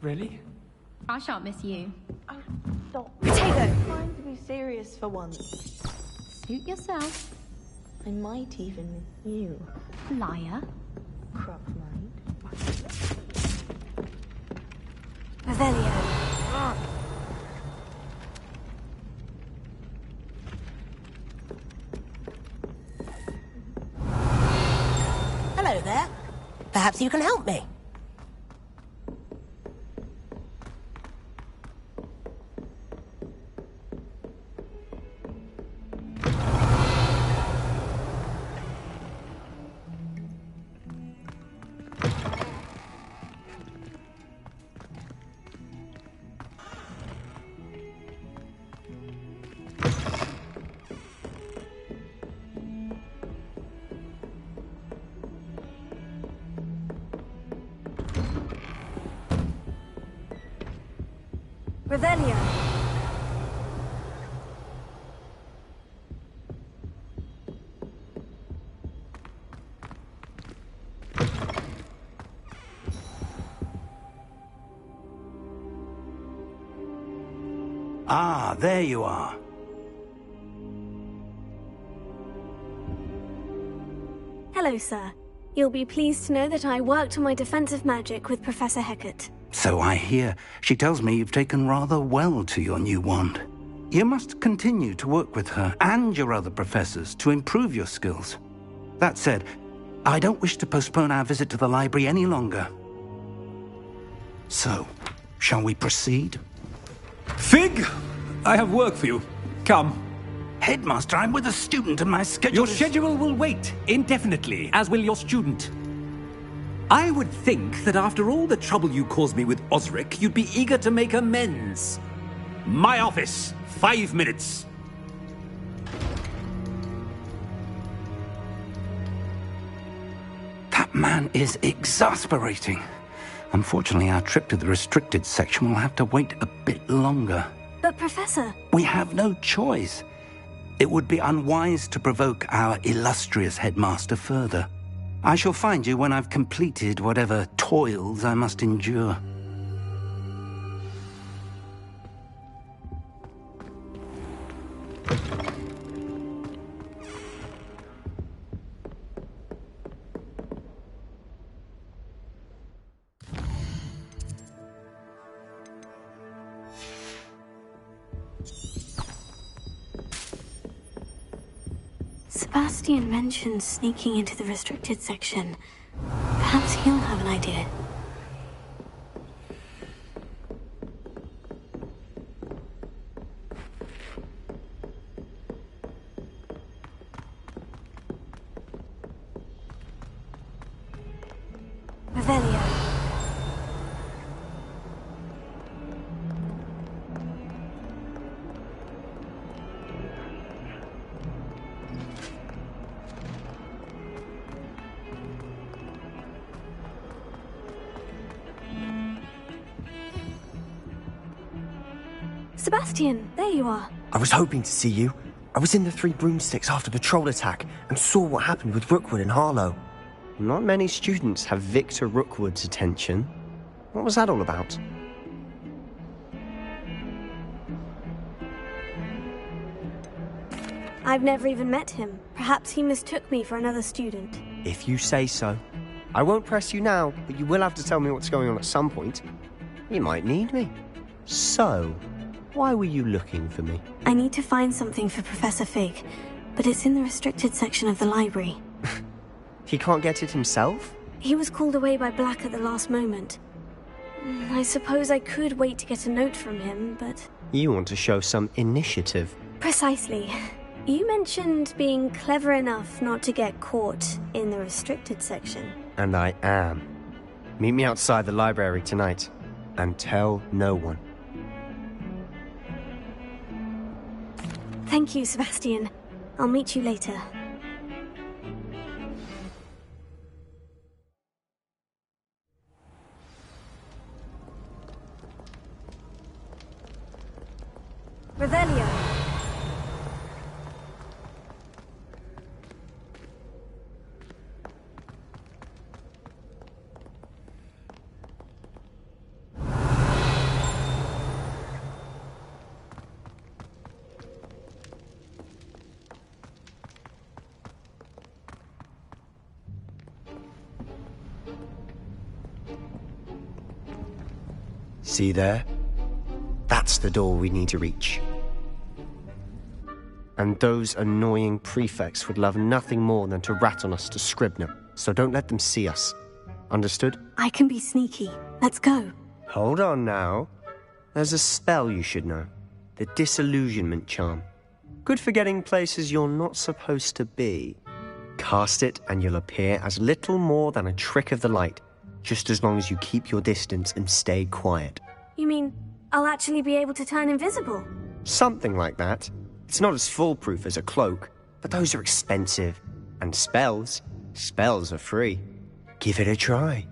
Really? I shan't miss you. Oh, stop. Potato! I'm trying to be serious for once. Suit yourself. I might even miss you. Liar. Crop might. Revelio. Hello there. Perhaps you can help me. Revelio. Ah, there you are. Hello, sir. You'll be pleased to know that I worked on my defensive magic with Professor Hecat. So I hear. She tells me you've taken rather well to your new wand. You must continue to work with her and your other professors to improve your skills. That said, I don't wish to postpone our visit to the library any longer. So, shall we proceed? Fig! I have work for you. Come. Headmaster, I'm with a student and my schedule Your schedule will wait indefinitely, as will your student. I would think that after all the trouble you caused me with Osric, you'd be eager to make amends. My office, 5 minutes. That man is exasperating. Unfortunately, our trip to the restricted section will have to wait a bit longer. But, Professor... We have no choice. It would be unwise to provoke our illustrious headmaster further. I shall find you when I've completed whatever toils I must endure. Sebastian mentioned sneaking into the restricted section. Perhaps he'll have an idea. Revelio. Sebastian, there you are. I was hoping to see you. I was in the Three Broomsticks after the troll attack and saw what happened with Rookwood and Harlow. Not many students have Victor Rookwood's attention. What was that all about? I've never even met him. Perhaps he mistook me for another student. If you say so. I won't press you now, but you will have to tell me what's going on at some point. You might need me. So, why were you looking for me? I need to find something for Professor Fig, but it's in the restricted section of the library. He can't get it himself? He was called away by Black at the last moment. I suppose I could wait to get a note from him, but... You want to show some initiative. Precisely. You mentioned being clever enough not to get caught in the restricted section. And I am. Meet me outside the library tonight, and tell no one. Thank you, Sebastian. I'll meet you later. Revelio. See there? That's the door we need to reach. And those annoying prefects would love nothing more than to rat on us to Scribner, so don't let them see us. Understood? I can be sneaky. Let's go. Hold on now. There's a spell you should know. The Disillusionment Charm. Good for getting places you're not supposed to be. Cast it and you'll appear as little more than a trick of the light, just as long as you keep your distance and stay quiet. You mean I'll actually be able to turn invisible? Something like that. It's not as foolproof as a cloak, but those are expensive. And spells are free. Give it a try.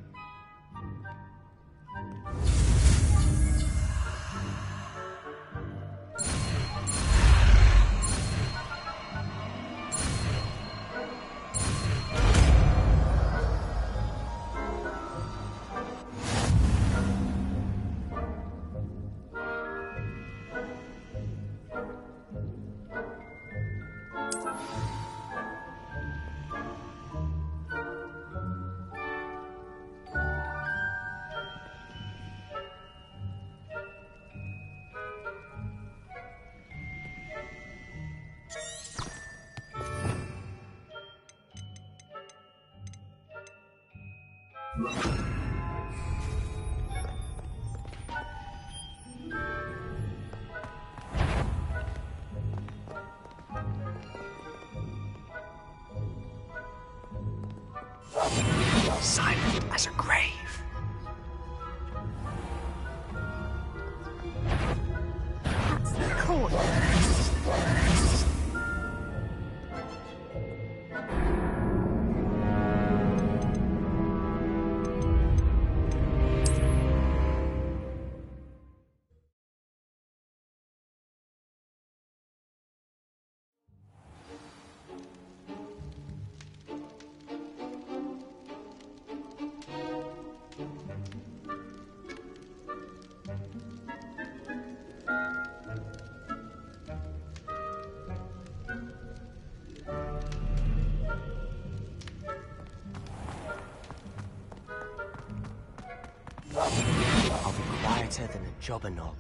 Silent as a grave. That's the court. I'll be quieter than a jobberknoll.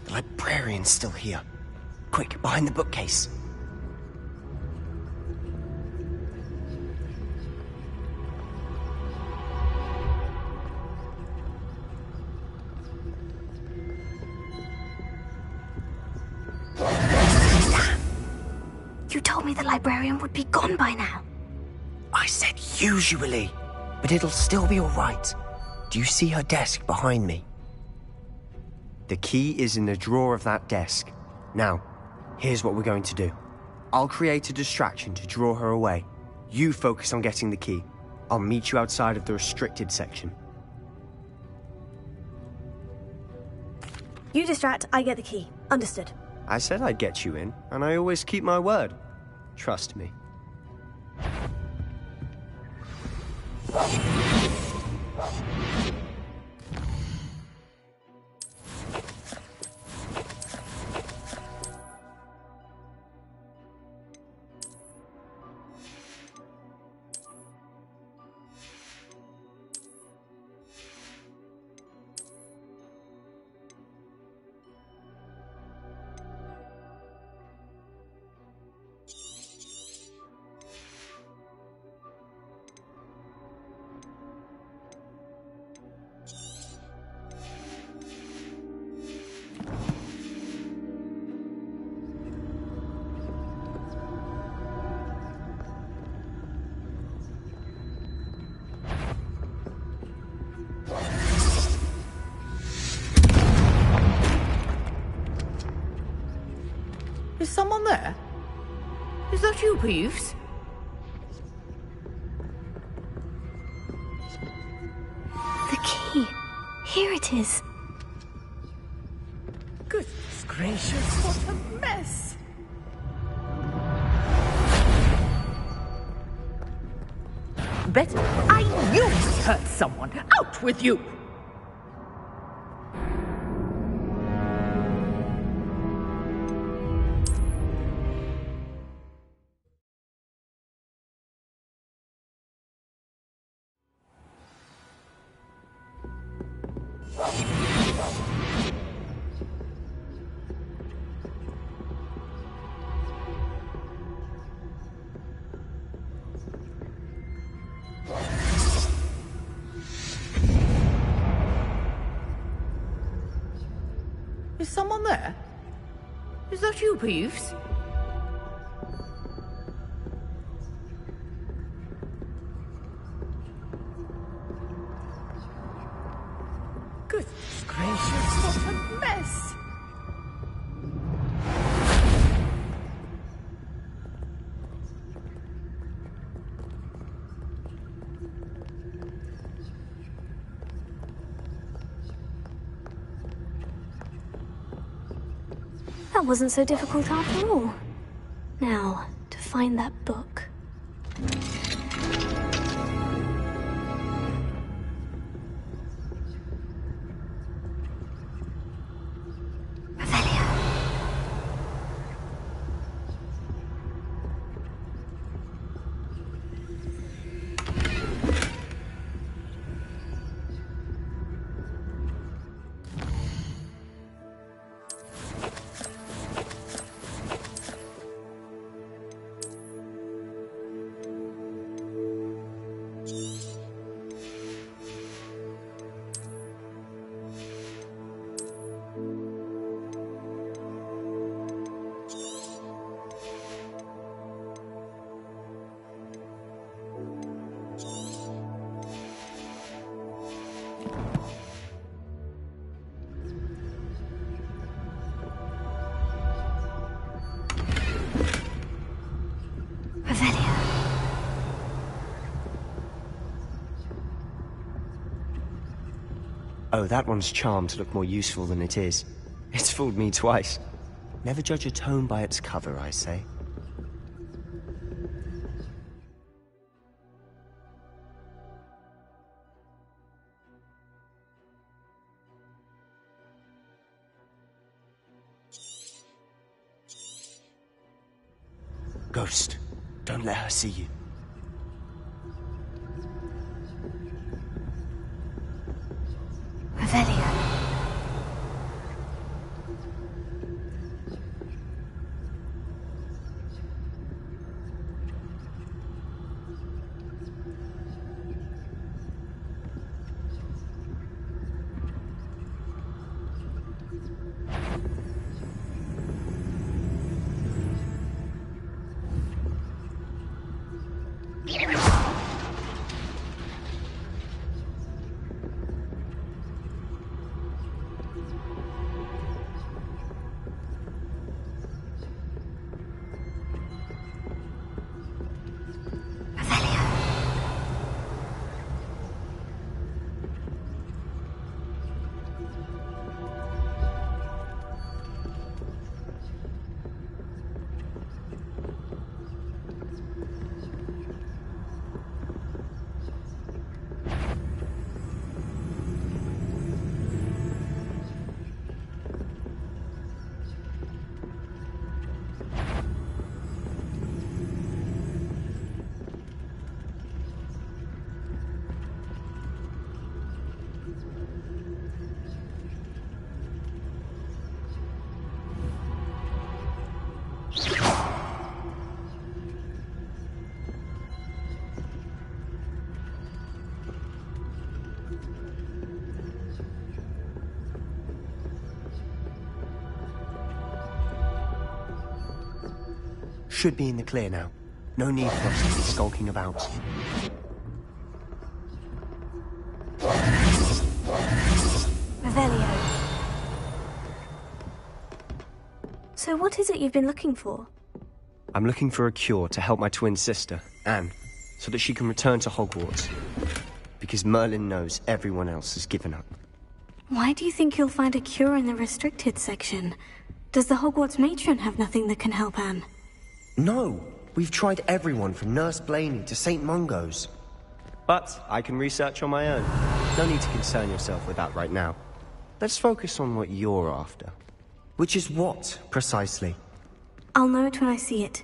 The librarian's still here. Quick, behind the bookcase. You told me the librarian would be gone by now. I said usually, but it'll still be all right. Do you see her desk behind me? The key is in the drawer of that desk. Now, here's what we're going to do. I'll create a distraction to draw her away. You focus on getting the key. I'll meet you outside of the restricted section. You distract, I get the key. Understood. I said I'd get you in, and I always keep my word. Trust me. Is someone there? Is that you, Peeves? The key. Here it is. Goodness gracious, what a mess! Better. I knew we hurt someone. Out with you! Is someone there? Is that you, Peeves? Goodness gracious, what a mess! That wasn't so difficult after all. Now, to find that book. Oh, that one's charmed to look more useful than it is. It's fooled me twice. Never judge a tome by its cover, I say. Ghost, don't let her see you. Revelio. Should be in the clear now. No need for us to be skulking about. Revelio. So So what is it you've been looking for? I'm looking for a cure to help my twin sister, Anne, so that she can return to Hogwarts. Because Merlin knows everyone else has given up. Why do you think you'll find a cure in the restricted section? Does the Hogwarts matron have nothing that can help Anne? No! We've tried everyone from Nurse Blaney to St. Mungo's. But I can research on my own. No need to concern yourself with that right now. Let's focus on what you're after. Which is what, precisely? I'll know it when I see it.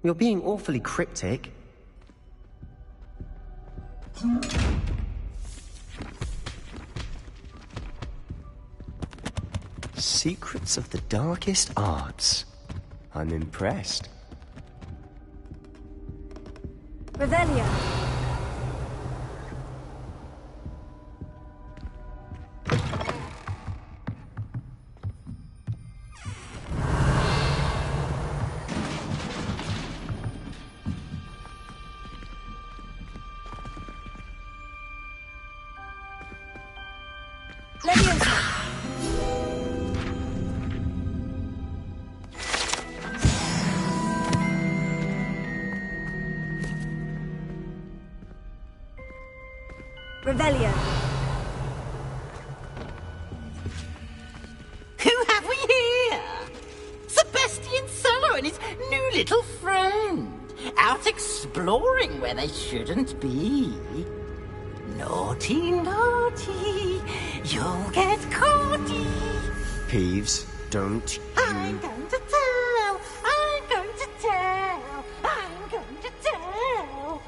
You're being awfully cryptic. Secrets of the darkest arts. I'm impressed. Revelio. Revelio. Who have we here? Sebastian Cello and his new little friend. Out exploring where they shouldn't be. Naughty, naughty. You'll get caughty. Peeves, don't you... I'm going to tell. I'm going to tell. I'm going to tell.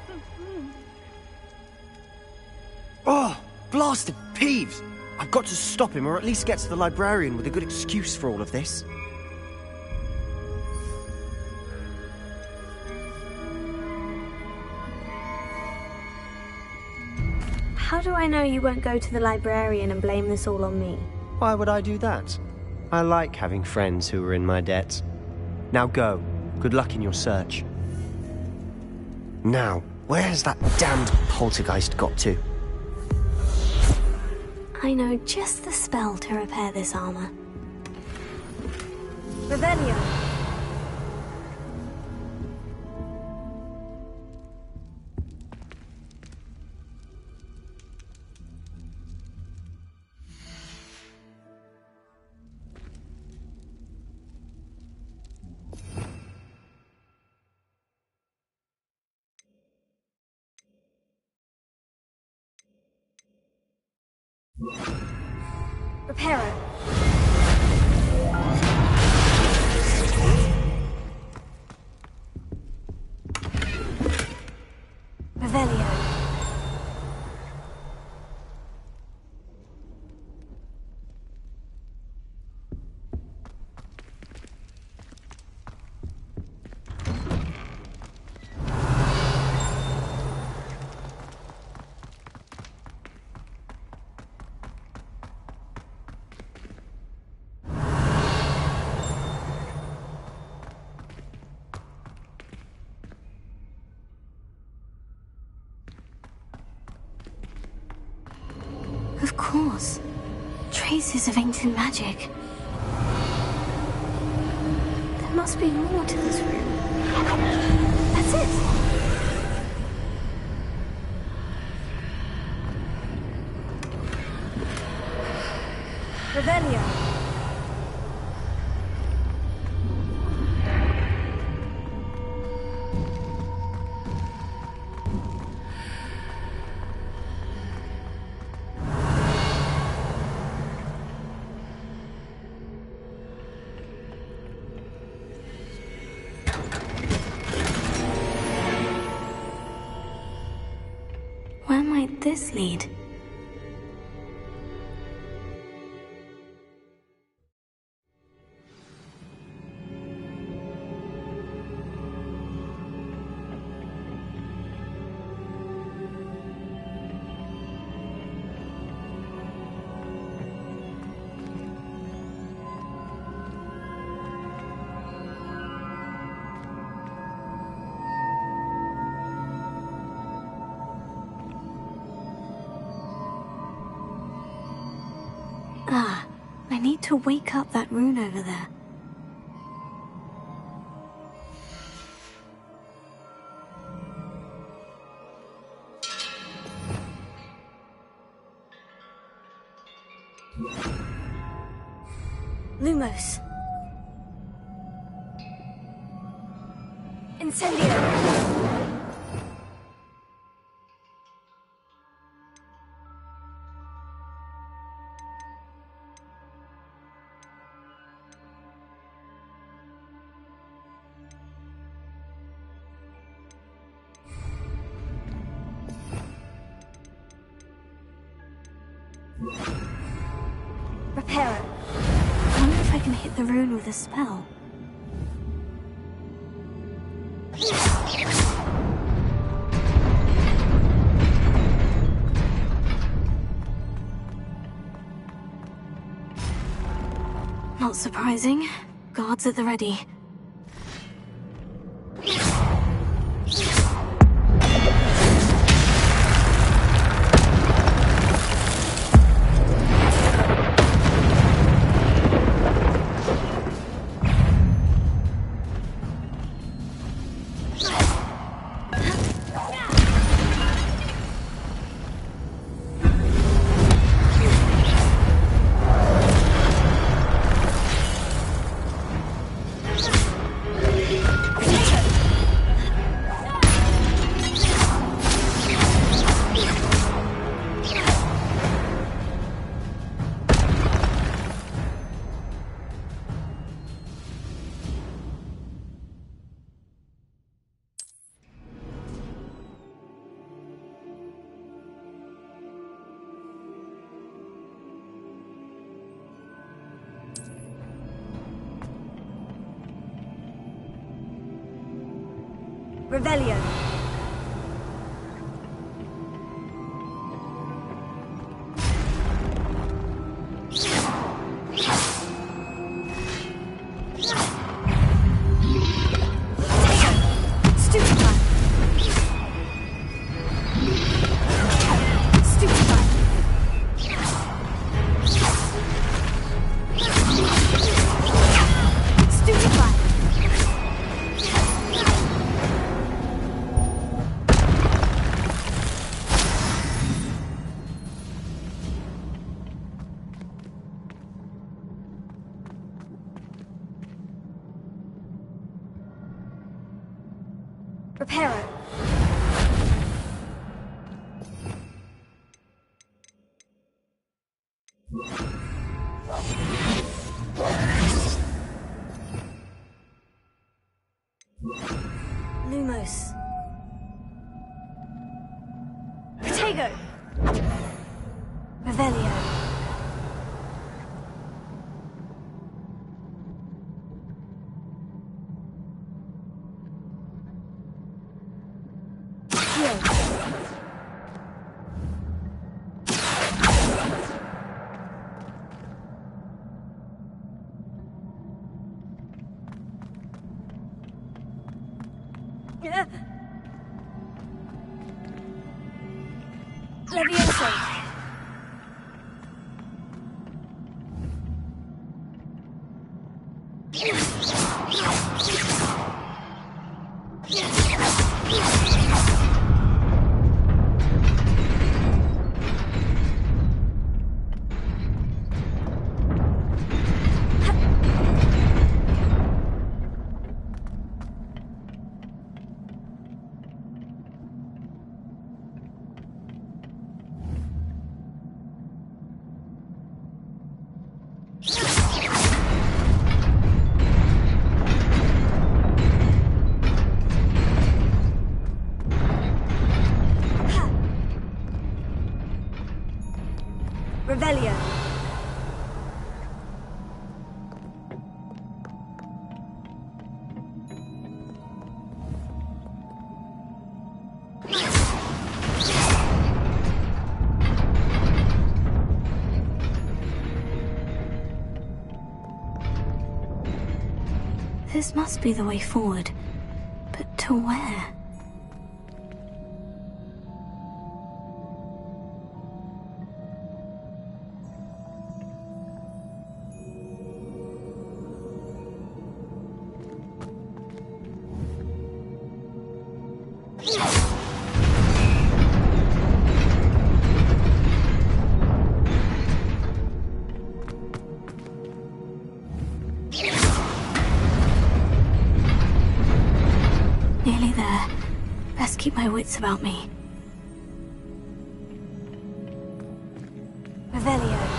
Oh, blasted Peeves! I've got to stop him, or at least get to the librarian with a good excuse for all of this. How do I know you won't go to the librarian and blame this all on me? Why would I do that? I like having friends who are in my debt. Now go. Good luck in your search. Now, where has that damned poltergeist got to? I know just the spell to repair this armor. Revelio. Reparo. Revelio. Of course. Traces of ancient magic. There must be more to this room. That's it! Revelio. Where might this lead? Ah, I need to wake up that rune over there. Lumos. Incendio. Reparo. I wonder if I can hit the rune with a spell. Not surprising. Guards at the ready. Revelio. Reparo. Lumos. Protego. Revelio. Levioso. Revelio. This must be the way forward. But to where? best keep my wits about me. Revelio.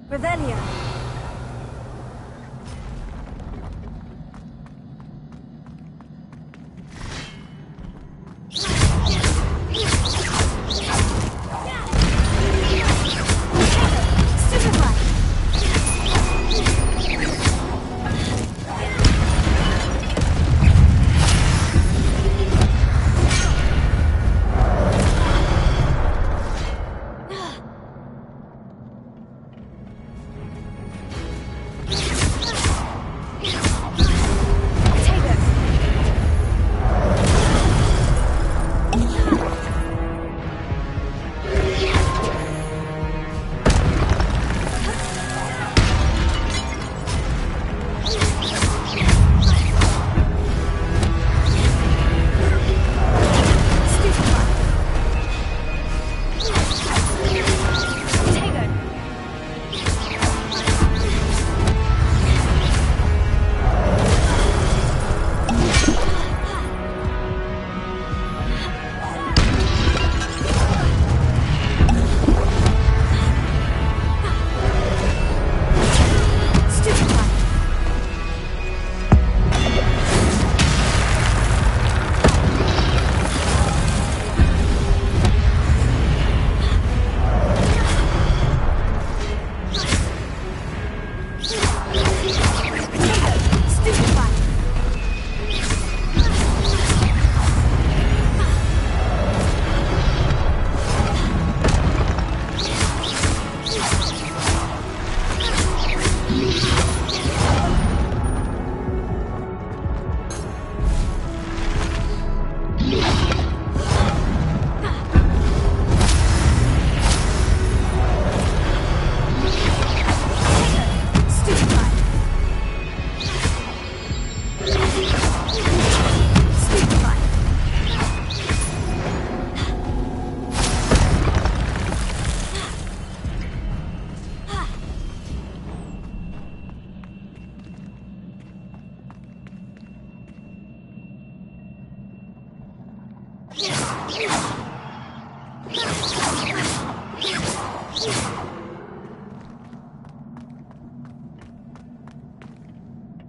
Revelio.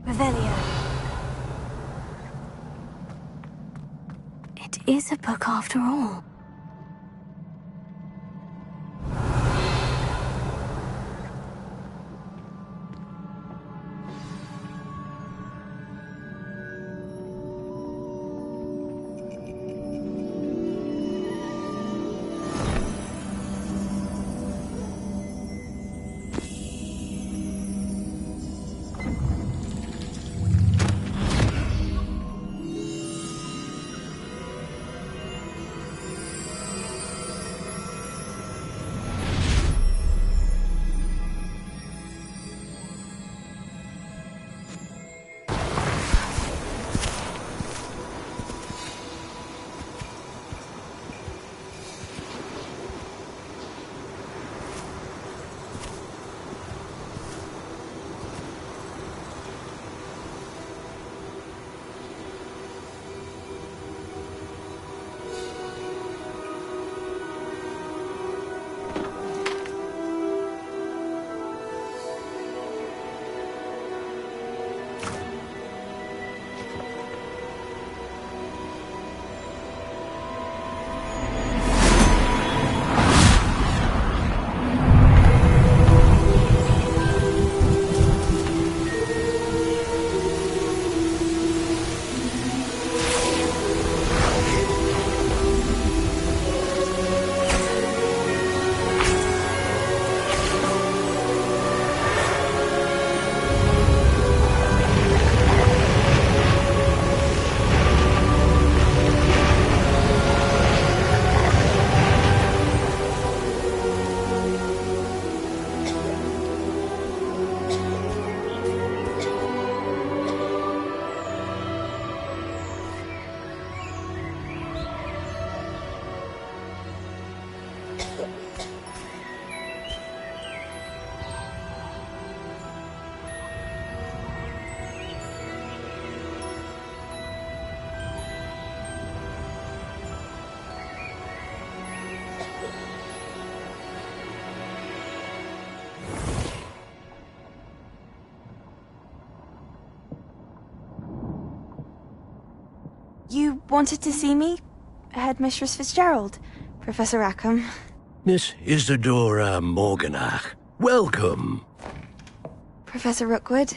Revelio. It is a book after all. You wanted to see me? Headmistress Fitzgerald, Professor Rackham. Miss Isadora Morganach, welcome. Professor Rookwood,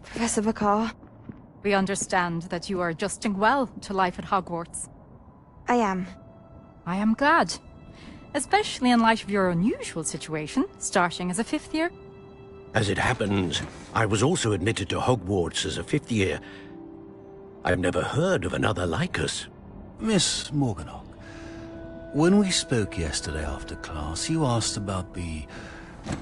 Professor Bakar. We understand that you are adjusting well to life at Hogwarts. I am. I am glad. Especially in light of your unusual situation, starting as a 5th year. As it happens, I was also admitted to Hogwarts as a 5th year. I've never heard of another like us. Miss Morganach, when we spoke yesterday after class, you asked about the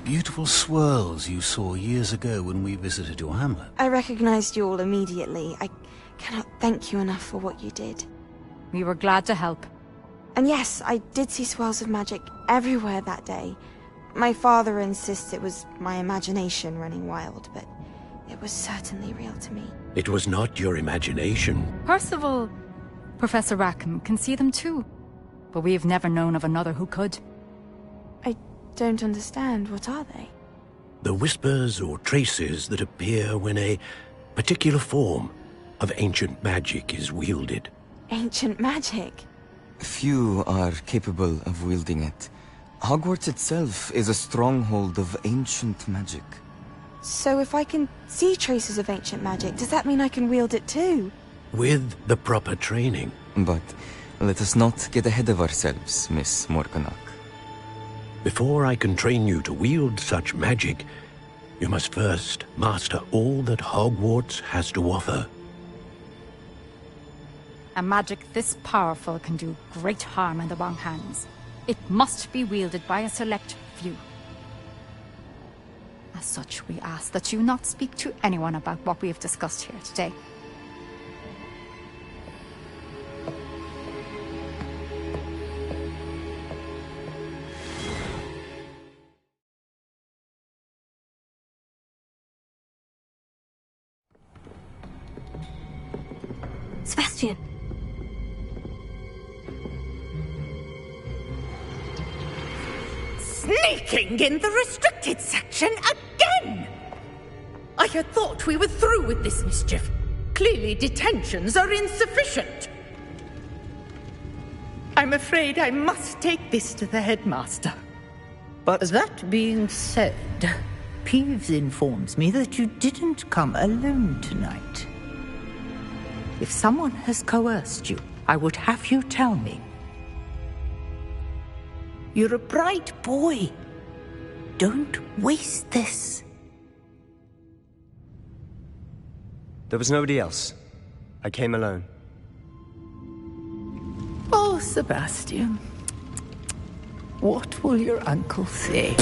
beautiful swirls you saw years ago when we visited your hamlet. I recognized you all immediately. I cannot thank you enough for what you did. We were glad to help. And yes, I did see swirls of magic everywhere that day. My father insists it was my imagination running wild, but it was certainly real to me. It was not your imagination. Percival, Professor Rackham can see them too. But we have never known of another who could. I don't understand. What are they? The whispers or traces that appear when a particular form of ancient magic is wielded. Ancient magic? Few are capable of wielding it. Hogwarts itself is a stronghold of ancient magic. So if I can see traces of ancient magic, does that mean I can wield it too? With the proper training. But let us not get ahead of ourselves, Miss Morganach. Before I can train you to wield such magic, you must first master all that Hogwarts has to offer. A magic this powerful can do great harm in the wrong hands. It must be wielded by a select few. As such, we ask that you not speak to anyone about what we have discussed here today. Sebastian! Sneaking in the restricted section again! I had thought we were through with this mischief. Clearly detentions are insufficient. I'm afraid I must take this to the headmaster. But that being said, Peeves informs me that you didn't come alone tonight. If someone has coerced you, I would have you tell me. You're a bright boy. Don't waste this. There was nobody else. I came alone. Oh, Sebastian. What will your uncle say?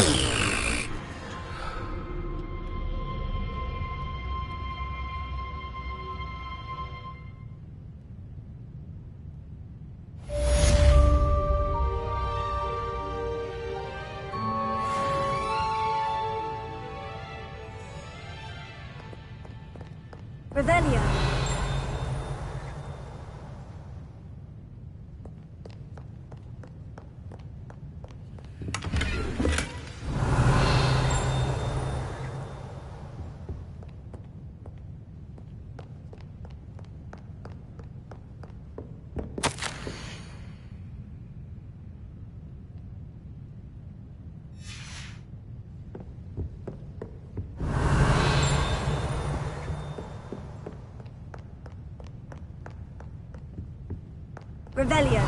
Revelio. Revelio.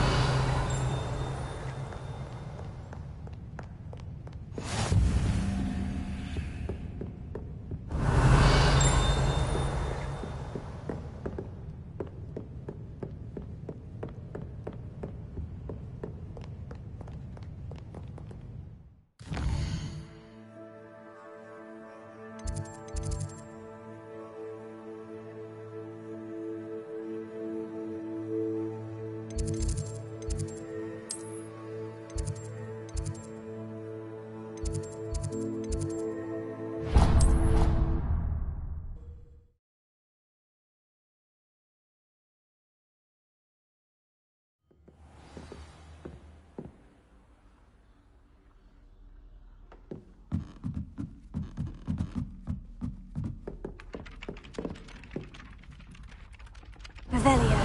Revelio.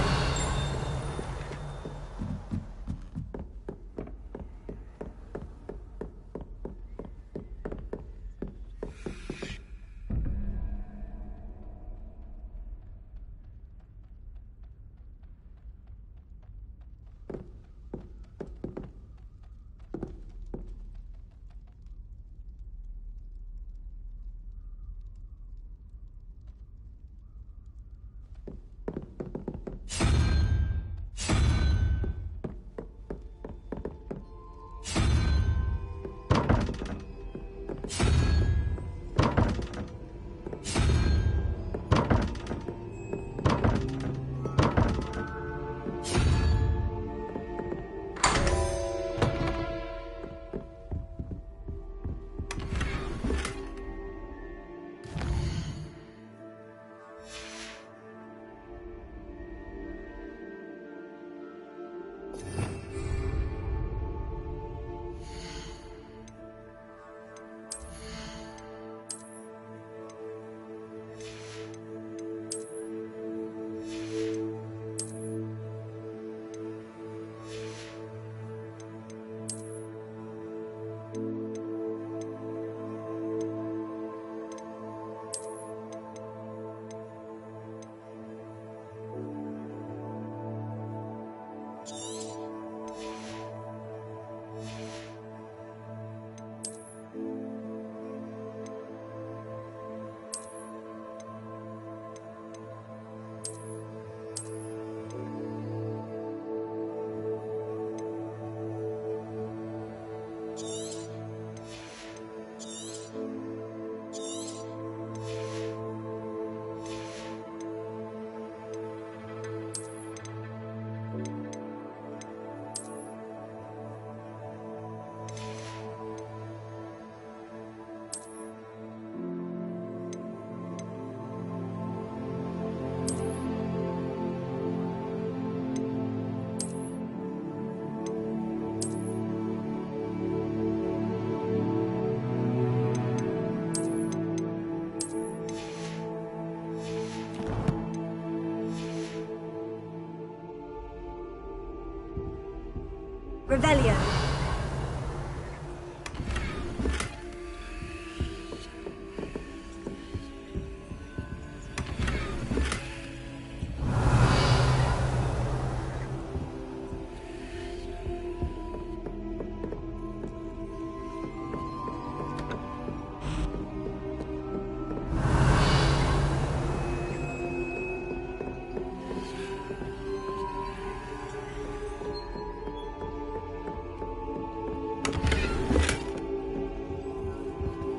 Revelio.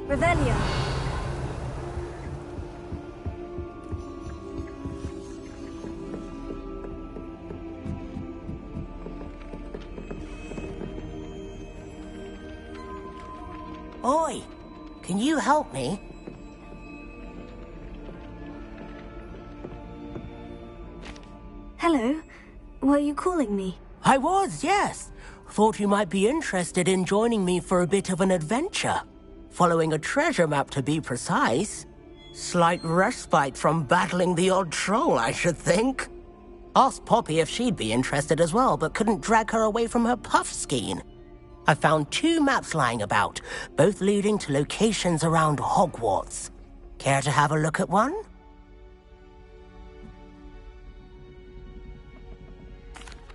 Revelio. Oi, can you help me? Hello. Were you calling me? I was, yes. Thought you might be interested in joining me for a bit of an adventure. Following a treasure map, to be precise. Slight respite from battling the odd troll, I should think. Asked Poppy if she'd be interested as well, but couldn't drag her away from her puff skein. I found 2 maps lying about, both leading to locations around Hogwarts. Care to have a look at one?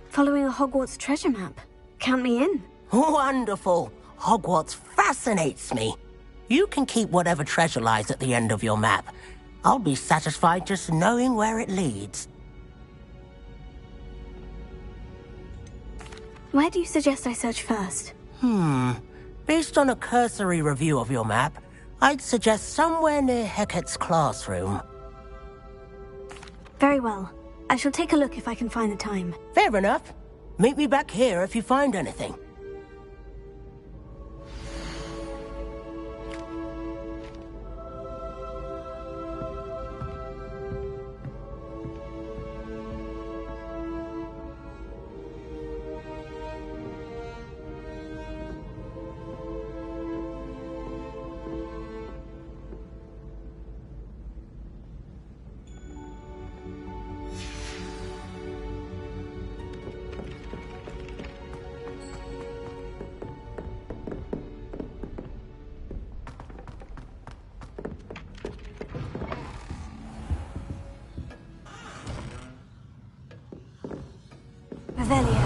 Following a Hogwarts treasure map. Count me in. Wonderful. Hogwarts fascinates me. You can keep whatever treasure lies at the end of your map. I'll be satisfied just knowing where it leads. Where do you suggest I search first? Based on a cursory review of your map, I'd suggest somewhere near Hecat's classroom. Very well. I shall take a look if I can find the time. Fair enough. Meet me back here if you find anything. Revelio.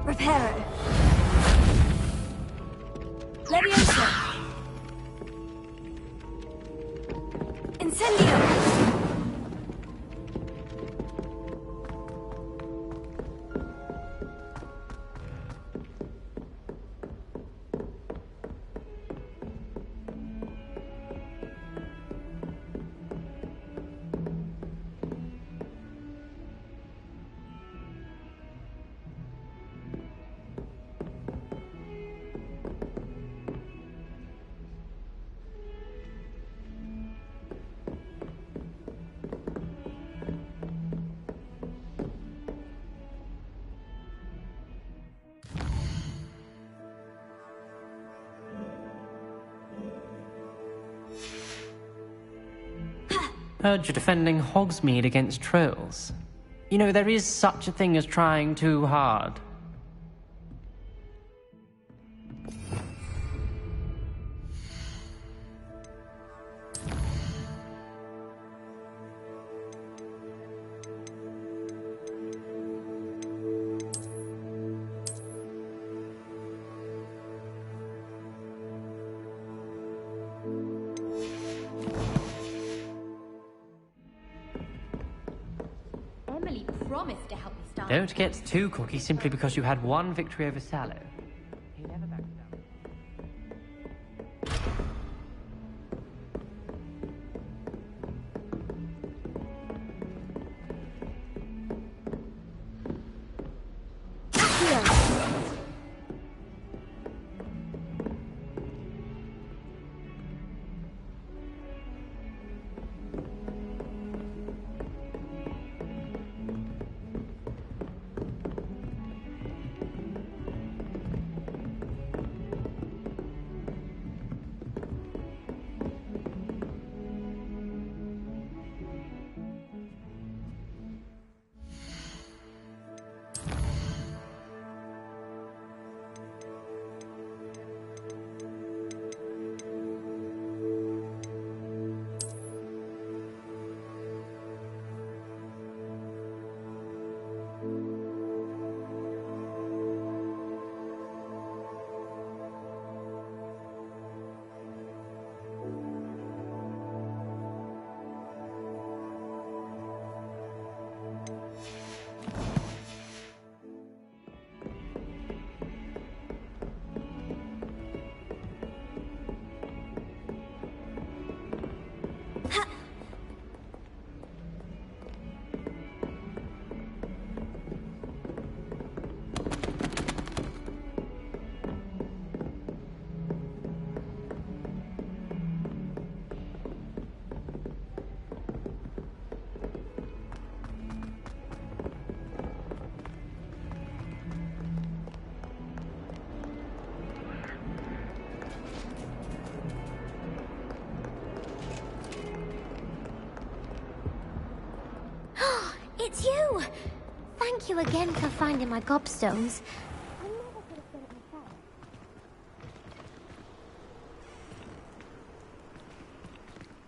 Reparo. Leviosa. Incendio. Heard you're defending Hogsmeade against trolls. You know, there is such a thing as trying too hard. Emily promised to help me start. Don't get too cocky simply because you had one victory over Sallow. He never backs down. It's you! Thank you again for finding my gobstones.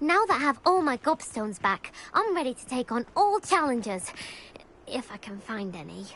Now that I have all my gobstones back, I'm ready to take on all challenges. If I can find any.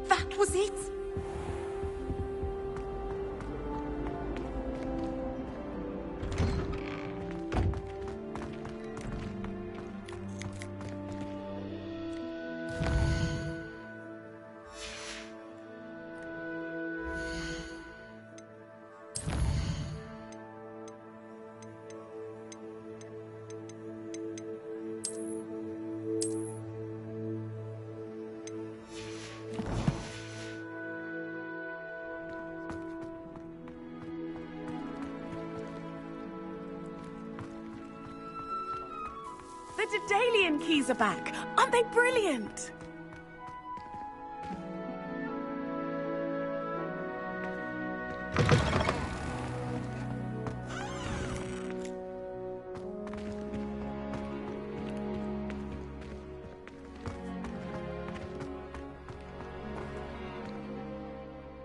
That was it! The Daedalian keys are back! Aren't they brilliant?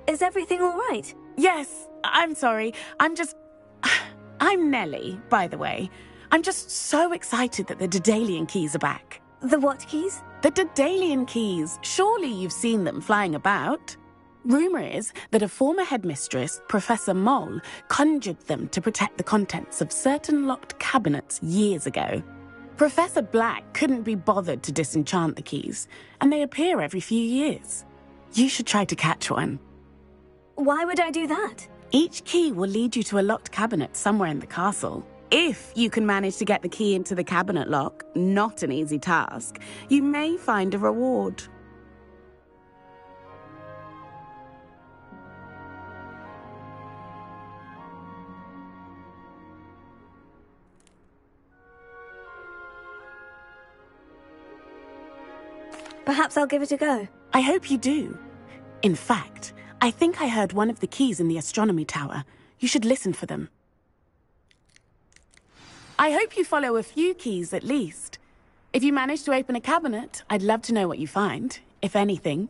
Is everything all right? Yes, I'm sorry. I'm Nellie, by the way. I'm just so excited that the Daedalian keys are back. The what keys? The Daedalian keys. Surely you've seen them flying about. Rumour is that a former headmistress, Professor Moll, conjured them to protect the contents of certain locked cabinets years ago. Professor Black couldn't be bothered to disenchant the keys, and they appear every few years. You should try to catch one. Why would I do that? Each key will lead you to a locked cabinet somewhere in the castle. If you can manage to get the key into the cabinet lock, not an easy task, you may find a reward. Perhaps I'll give it a go. I hope you do. In fact, I think I heard one of the keys in the astronomy tower. You should listen for them. I hope you follow a few keys at least. If you manage to open a cabinet, I'd love to know what you find, if anything.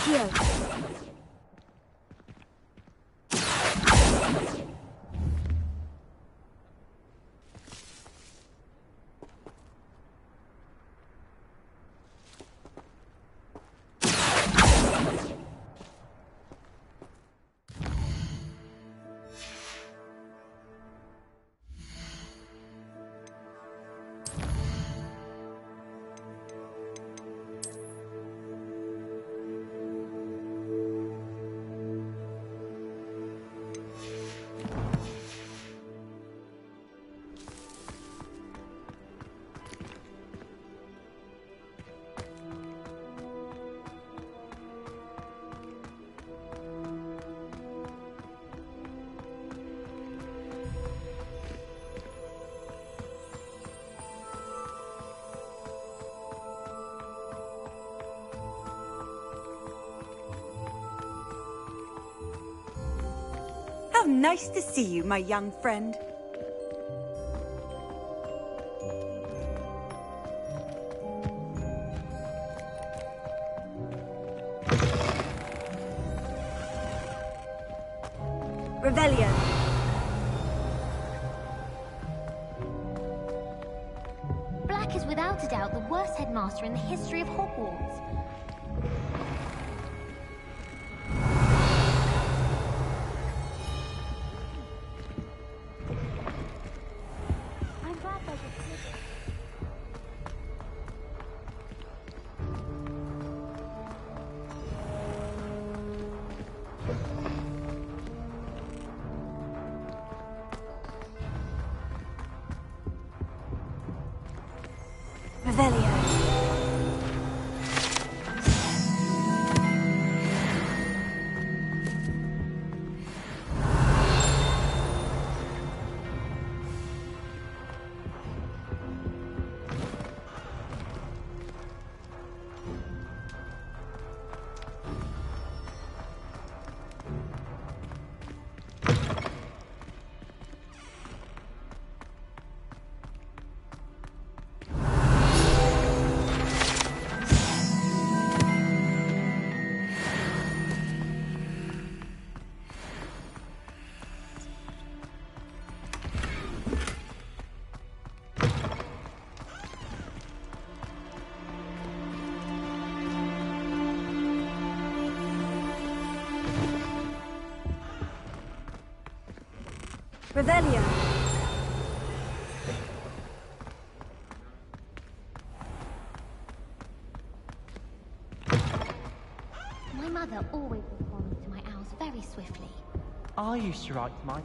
Accio. How nice to see you, my young friend. Revelio. Black is without a doubt the worst headmaster in the history of Hogwarts. Revelio. Revelio. My mother always responds to my owls very swiftly. I used to write my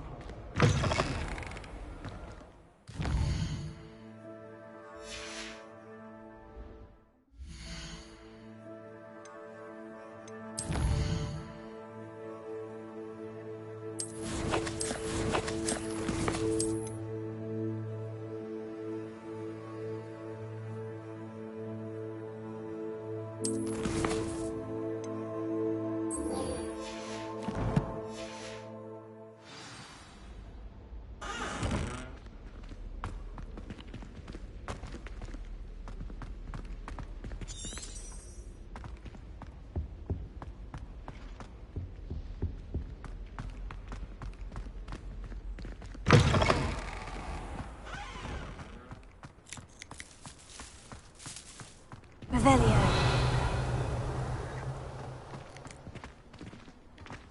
Revelio.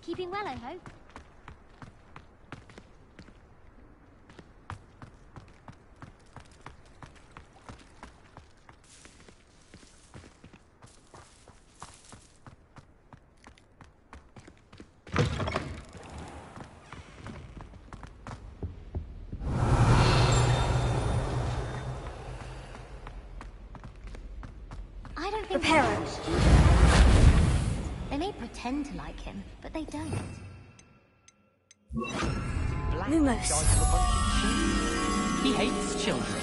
Keeping well, I hope. I don't think Parents. They may pretend to like him, but they don't. Lumos. He hates children.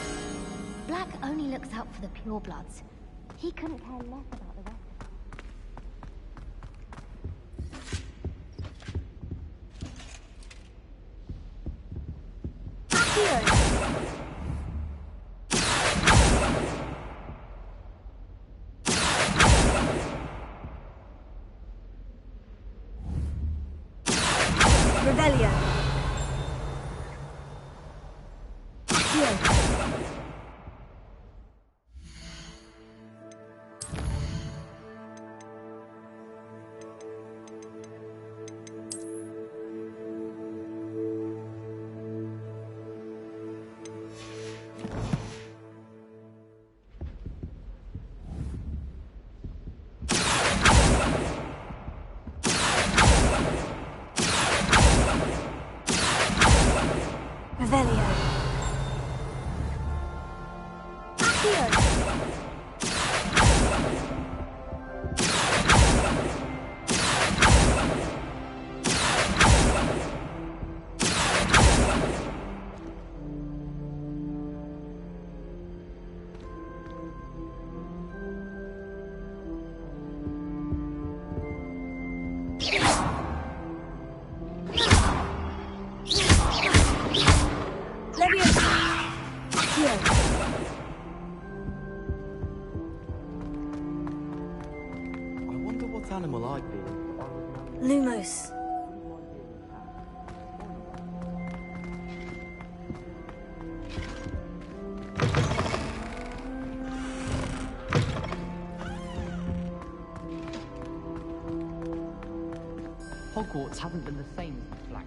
Black only looks out for the purebloods. He couldn't care less about the rest of us. Revelio. Animal I'd be. Lumos. Hogwarts haven't been the same since Black.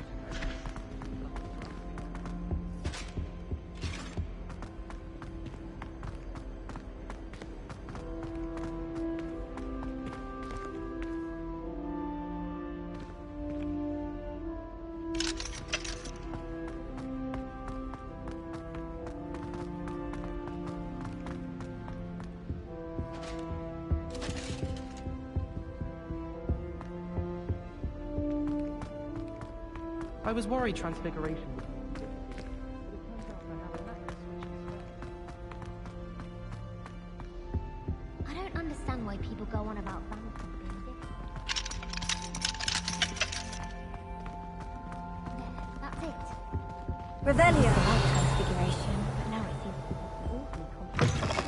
I was worried Transfiguration would be difficult, but it turns out I have a knack for switching. I don't understand why people go on about vampires being different. That's it. Revelio. I like Transfiguration, but now it seems awfully complicated.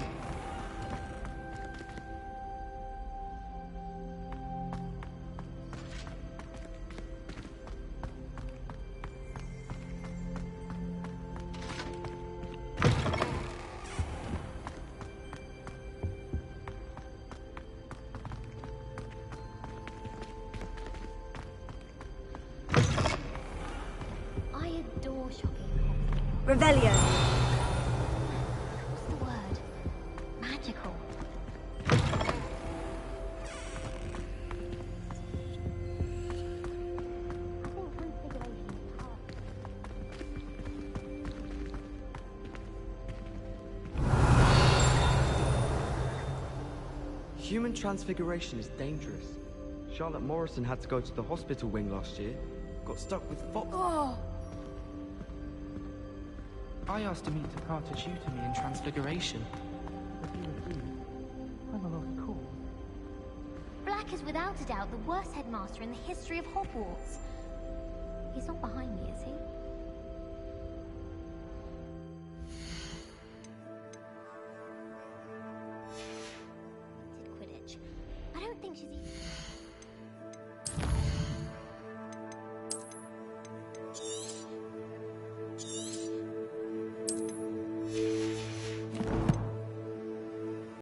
Revelio. What's the word? Magical. Human transfiguration is dangerous. Charlotte Morrison had to go to the hospital wing last year. Got stuck with fox. Oh. I asked him to Carter tutor me in Transfiguration. But he refused. I'm a lost cause. Black is without a doubt the worst headmaster in the history of Hogwarts. He's not behind me, is he? Did Quidditch. I don't think she's even...